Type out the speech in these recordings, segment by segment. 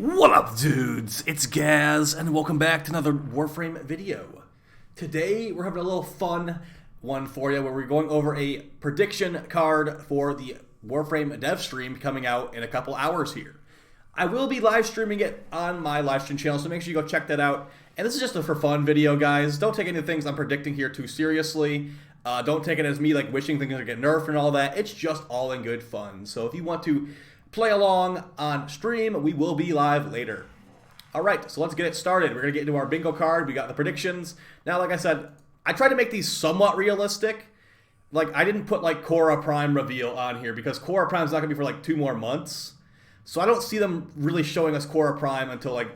What up, dudes? It's Gaz, and welcome back to another Warframe video. Today, we're having a little fun one for you, where we're going over a prediction card for the Warframe DevStream coming out in a couple hours here. I will be live streaming it on my live stream channel, so make sure you go check that out. And this is just a for fun video, guys. Don't take any of the things I'm predicting here too seriously. Don't take it as me like wishing things are get nerfed and all that. It's just all in good fun. So if you want to play along on stream, we will be live later. Alright, so let's get it started. We're going to get into our bingo card. We got the predictions. Now, like I said, I tried to make these somewhat realistic. Like, I didn't put, like, Korra Prime reveal on here because Korra Prime's not going to be for, like, 2 more months. So I don't see them really showing us Korra Prime until, like,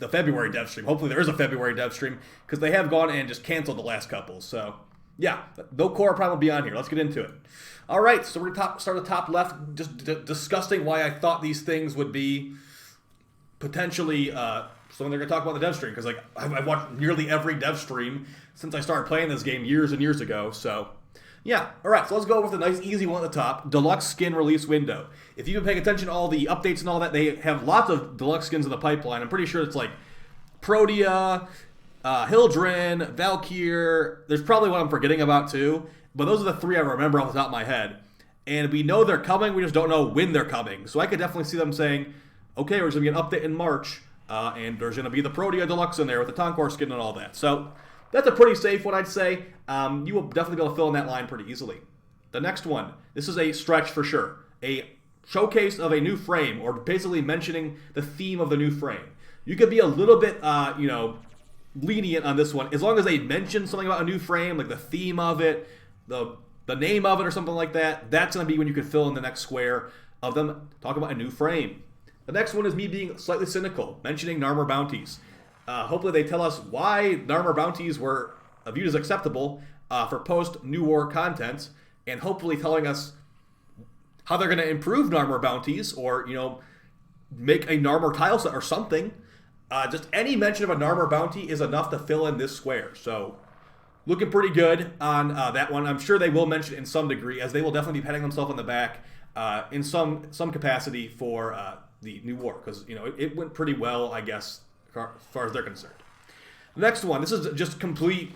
the February dev stream. Hopefully there is a February dev stream because they have gone and just canceled the last couple. So, yeah, no Korra Prime will be on here. Let's get into it. All right, so we're going to start at the top left, just discussing why I thought these things would be potentially something they're going to talk about in the dev stream, because like I've watched nearly every dev stream since I started playing this game years and years ago. So, yeah. All right, so let's go with a nice, easy one at the top. Deluxe skin release window. If you've been paying attention to all the updates and all that, they have lots of deluxe skins in the pipeline. I'm pretty sure it's like Protea, Hildren, Valkyr. There's probably one I'm forgetting about too. But those are the 3 I remember off the top of my head. And we know they're coming, we just don't know when they're coming. So I could definitely see them saying, okay, there's going to be an update in March, and there's going to be the Protea Deluxe in there with the Tonkor skin and all that. So that's a pretty safe one, I'd say. You will definitely be able to fill in that line pretty easily. The next one, this is a stretch for sure. A showcase of a new frame, or basically mentioning the theme of the new frame. You could be a little bit, lenient on this one. As long as they mention something about a new frame, like the theme of it, the name of it or something like that, that's going to be when you can fill in the next square of them talking about a new frame. The next one is me being slightly cynical, mentioning Narmer bounties. Hopefully they tell us why Narmer bounties were viewed as acceptable for post-New War content, and hopefully telling us how they're going to improve Narmer bounties, or, make a Narmer tile set or something. Just any mention of a Narmer bounty is enough to fill in this square. So, looking pretty good on that one. I'm sure they will mention it in some degree, as they will definitely be patting themselves on the back in some capacity for the New War, because it went pretty well, I guess, as far as they're concerned. The next one, this is just complete,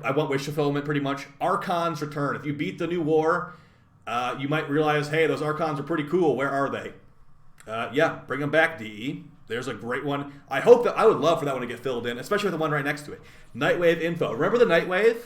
I want wish fulfillment pretty much. Archons return. If you beat the New War, you might realize, hey, those Archons are pretty cool. Where are they? Yeah, bring them back, DE. There's a great one. I would love for that one to get filled in, especially with the one right next to it. Nightwave info. Remember the Nightwave?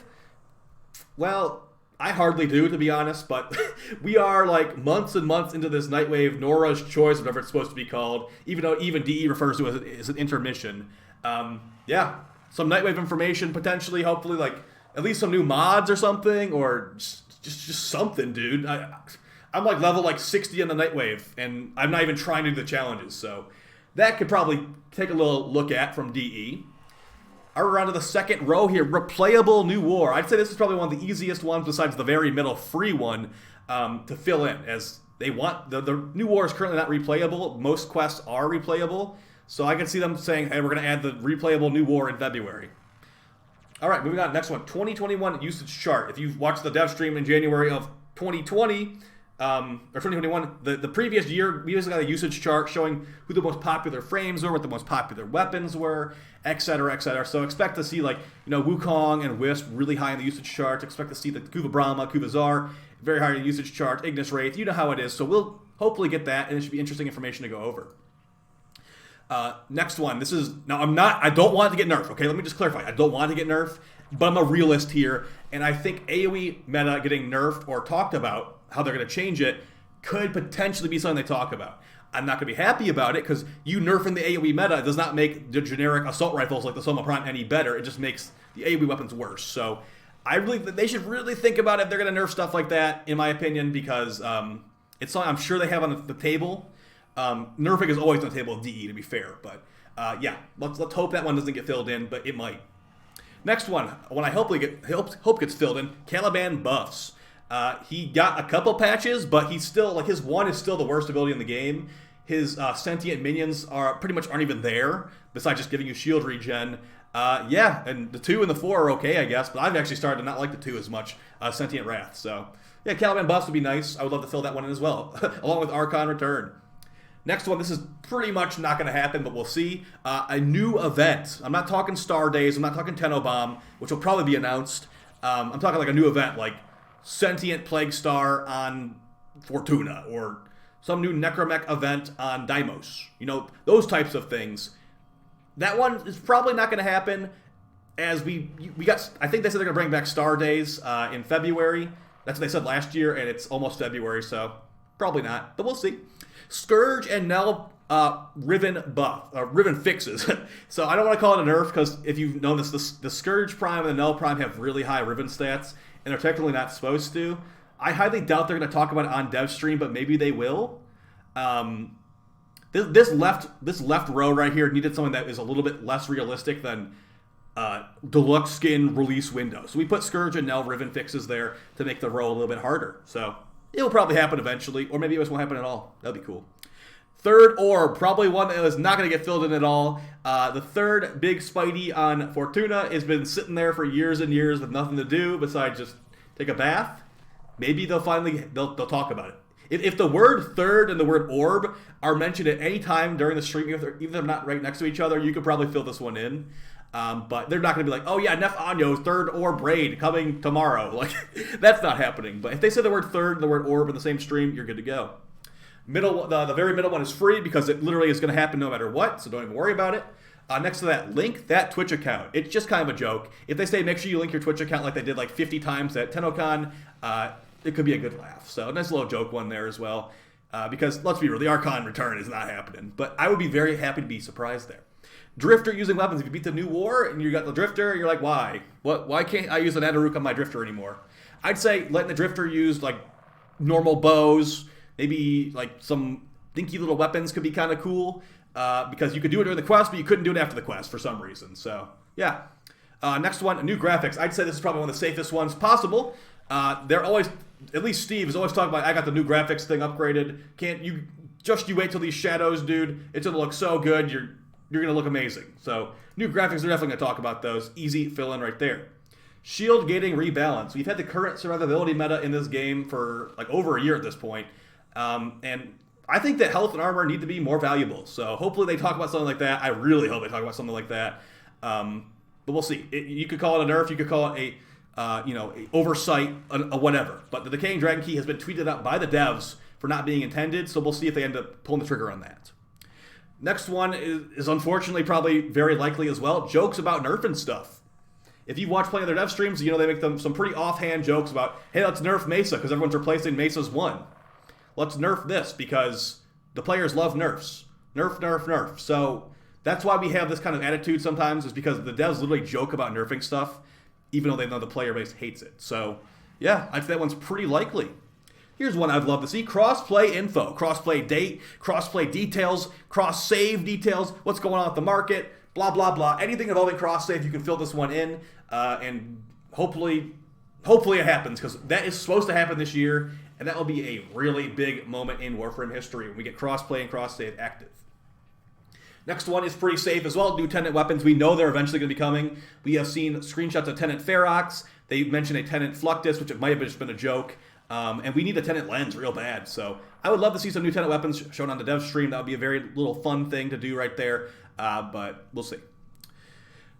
Well, I hardly do, to be honest, but we are like months and months into this Nightwave Nora's Choice, whatever it's supposed to be called, even though even DE refers to it as an intermission. Yeah, some Nightwave information potentially, hopefully, like at least some new mods or something, or just something, dude. I'm like level like 60 on the Nightwave, and I'm not even trying to do the challenges, so that could probably take a little look at from DE. Around to the second row here, replayable New War. I'd say this is probably one of the easiest ones besides the very middle free one to fill in, as they want the New War is currently not replayable. Most quests are replayable, so I can see them saying, hey, we're going to add the replayable New War in February. All right, moving on. Next one, 2021 usage chart. If you've watched the dev stream in January of 2020, or 2021, the previous year, we basically got a usage chart showing who the most popular frames were, what the most popular weapons were, etc., etc. So expect to see, like, Wukong and Wisp really high in the usage chart. Expect to see the Kuva Brahma, Kuva Zar, very high in the usage chart, Ignis Wraith. You know how it is. So we'll hopefully get that, and it should be interesting information to go over. Next one. This is, now I don't want it to get nerfed, okay? Let me just clarify. I don't want it to get nerfed, but I'm a realist here, and I think AoE meta getting nerfed or talked about, how they're going to change it, could potentially be something they talk about. I'm not going to be happy about it, because you nerfing the AoE meta does not make the generic assault rifles like the Soma Prime any better. It just makes the AoE weapons worse. So they should really think about if they're going to nerf stuff like that, in my opinion, because it's something I'm sure they have on the table. Nerfing is always on the table of DE, to be fair. But yeah, let's hope that one doesn't get filled in, but it might. Next one I hope gets filled in, Caliban buffs. He got a couple patches, but he's still, like, his 1 is still the worst ability in the game. His sentient minions pretty much aren't even there, besides just giving you shield regen. Yeah, and the 2 and the 4 are okay, I guess, but I've actually started to not like the 2 as much, Sentient Wrath. So, yeah, Caliban buffs would be nice. I would love to fill that one in as well, along with Archon Return. Next one, this is pretty much not going to happen, but we'll see. A new event. I'm not talking Star Days. I'm not talking Tenno Bomb, which will probably be announced. I'm talking like a new event, like Sentient Plague Star on Fortuna, or some new Necromech event on Deimos. You know, those types of things. That one is probably not going to happen, as we got, I think they said they're going to bring back Star Days in February. That's what they said last year, and it's almost February, so probably not, but we'll see. Scourge and Null Riven Riven fixes. So I don't want to call it a nerf, because if you've noticed, the Scourge Prime and the Null Prime have really high Riven stats, and they're technically not supposed to. I highly doubt they're going to talk about it on DevStream, but maybe they will. This left row right here needed something that is a little bit less realistic than deluxe skin release window. So we put Scourge and Null Riven fixes there to make the row a little bit harder. So it'll probably happen eventually, or maybe it won't happen at all. That'd be cool. Third orb, probably one that is not going to get filled in at all. The third big Spidey on Fortuna has been sitting there for years and years with nothing to do besides just take a bath. Maybe they'll talk about it. If the word third and the word orb are mentioned at any time during the stream, even if they're not right next to each other, you could probably fill this one in. But they're not going to be like, oh yeah, Nef Anyo's third orb raid coming tomorrow. Like, that's not happening. But if they say the word third and the word orb in the same stream, you're good to go. The very middle one is free because it literally is going to happen no matter what, so don't even worry about it. Next to that, link that Twitch account. It's just kind of a joke. If they say make sure you link your Twitch account like they did like 50 times at TennoCon, it could be a good laugh. So a nice little joke one there as well. Because let's be real, the Archon return is not happening. But I would be very happy to be surprised there. Drifter using weapons. If you beat the new war and you got the Drifter, you're like, why? Why can't I use an Adaruk on my Drifter anymore? I'd say letting the Drifter use like normal bows, maybe like some dinky little weapons could be kind of cool. Because you could do it during the quest, but you couldn't do it after the quest for some reason. So, yeah. Next one, new graphics. I'd say this is probably one of the safest ones possible. They're always, at least Steve is always talking about, I got the new graphics thing upgraded. You wait till these shadows, dude. It's going to look so good. You're going to look amazing. So, new graphics, they're definitely going to talk about those. Easy fill in right there. Shield gating rebalance. We've had the current survivability meta in this game for like over a year at this point. And I think that health and armor need to be more valuable. So hopefully they talk about something like that. I really hope they talk about something like that. But we'll see. You could call it a nerf. You could call it a oversight, a whatever. But the Decaying Dragon Key has been tweeted out by the devs for not being intended. So we'll see if they end up pulling the trigger on that. Next one is unfortunately probably very likely as well. Jokes about nerfing stuff. If you watch plenty of their dev streams, you know they make them some pretty offhand jokes about, hey, let's nerf Mesa because everyone's replacing Mesa's 1. Let's nerf this because the players love nerfs. Nerf, nerf, nerf. So that's why we have this kind of attitude sometimes, is because the devs literally joke about nerfing stuff, even though they know the player base hates it. So, yeah, I'd say that one's pretty likely. Here's one I'd love to see. Cross-play info. Cross-play date, cross-play details, cross-save details, what's going on with the market, blah, blah, blah. Anything involving cross-save, you can fill this one in, and hopefully it happens, because that is supposed to happen this year, and that will be a really big moment in Warframe history when we get cross-play and cross-save active. Next one is pretty safe as well. New Tenant weapons. We know they're eventually going to be coming. We have seen screenshots of Tenant Ferox. They mentioned a Tenant Fluctus, which it might have just been a joke. And we need a Tenant Lens real bad. So I would love to see some new Tenant weapons shown on the dev stream. That would be a very little fun thing to do right there. But we'll see.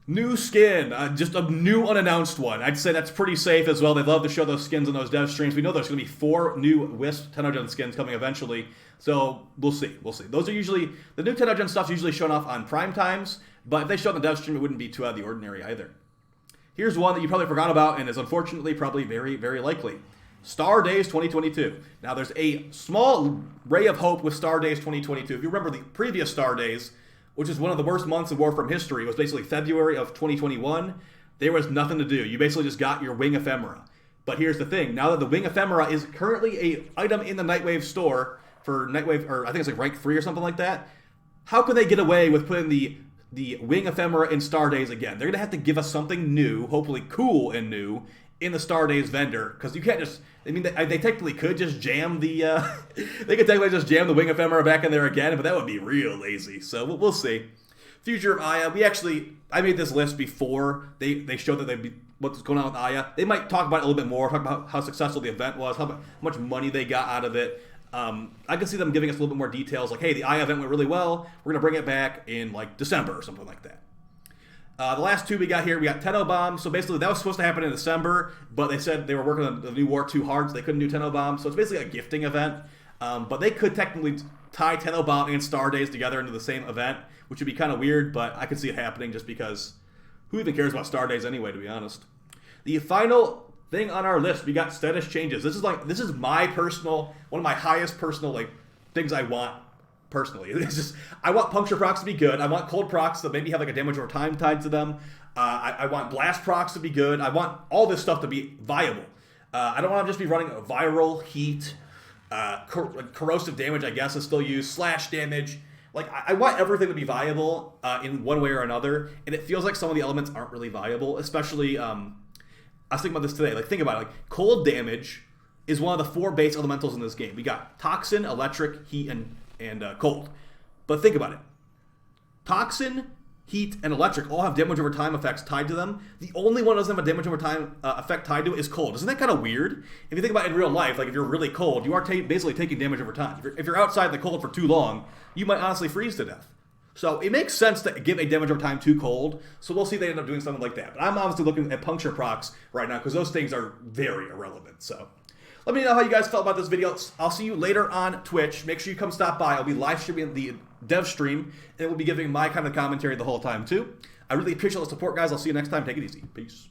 New skin, just a new unannounced one. I'd say that's pretty safe as well. They love to show those skins on those dev streams. We know there's going to be 4 new Wisp Tennogen skins coming eventually. So we'll see. Those are usually, the new Tennogen stuff's usually shown off on prime times. But if they show it on the dev stream, it wouldn't be too out of the ordinary either. Here's one that you probably forgot about and is unfortunately probably very, very likely. Star Days 2022. Now there's a small ray of hope with Star Days 2022. If you remember the previous Star Days, which is one of the worst months in Warframe history, it was basically February of 2021. There was nothing to do. You basically just got your Wing Ephemera. But here's the thing. Now that the Wing Ephemera is currently an item in the Nightwave store for Nightwave, or I think it's like rank 3 or something like that, how could they get away with putting the Wing Ephemera in Star Days again? They're going to have to give us something new, hopefully cool and new, in the Star Days vendor, because you can't just, I mean, they technically could just jam the, they could technically just jam the Wing Ephemera back in there again, but that would be real lazy, so we'll see. Future of Aya, I made this list before they showed that what's going on with Aya. They might talk about it a little bit more, talk about how successful the event was, how much money they got out of it, I can see them giving us a little bit more details, like, hey, the Eye event went really well. We're going to bring it back in, like, December or something like that. The last two we got here, we got Tenno Bomb. So basically, that was supposed to happen in December, but they said they were working on the new war too hard, so they couldn't do Tenno Bomb. So it's basically a gifting event. But they could technically tie Tenno Bomb and Star Days together into the same event, which would be kind of weird, but I could see it happening just because who even cares about Star Days anyway, to be honest. The final thing on our list, we got status changes. This is my personal, one of my highest personal like things I want personally. It's just, I want puncture procs to be good. I want cold procs to maybe have like a damage over time tied to them. I want blast procs to be good. I want all this stuff to be viable. I don't want to just be running a viral, heat, corrosive damage, I guess, is still used, slash damage. Like, I want everything to be viable in one way or another, and it feels like some of the elements aren't really viable, especially, I was thinking about this today. Like, think about it. Like, cold damage is one of the 4 base elementals in this game. We got Toxin, Electric, Heat, and Cold. But think about it. Toxin, Heat, and Electric all have damage over time effects tied to them. The only one that doesn't have a damage over time effect tied to it is Cold. Isn't that kind of weird? If you think about it in real life, like if you're really cold, you are basically taking damage over time. If you're outside the cold for too long, you might honestly freeze to death. So it makes sense to give a damage over time to Cold. So we'll see if they end up doing something like that. But I'm obviously looking at puncture procs right now because those things are very irrelevant. So let me know how you guys felt about this video. I'll see you later on Twitch. Make sure you come stop by. I'll be live streaming the DevStream, and we'll be giving my kind of commentary the whole time too. I really appreciate the support, guys. I'll see you next time. Take it easy. Peace.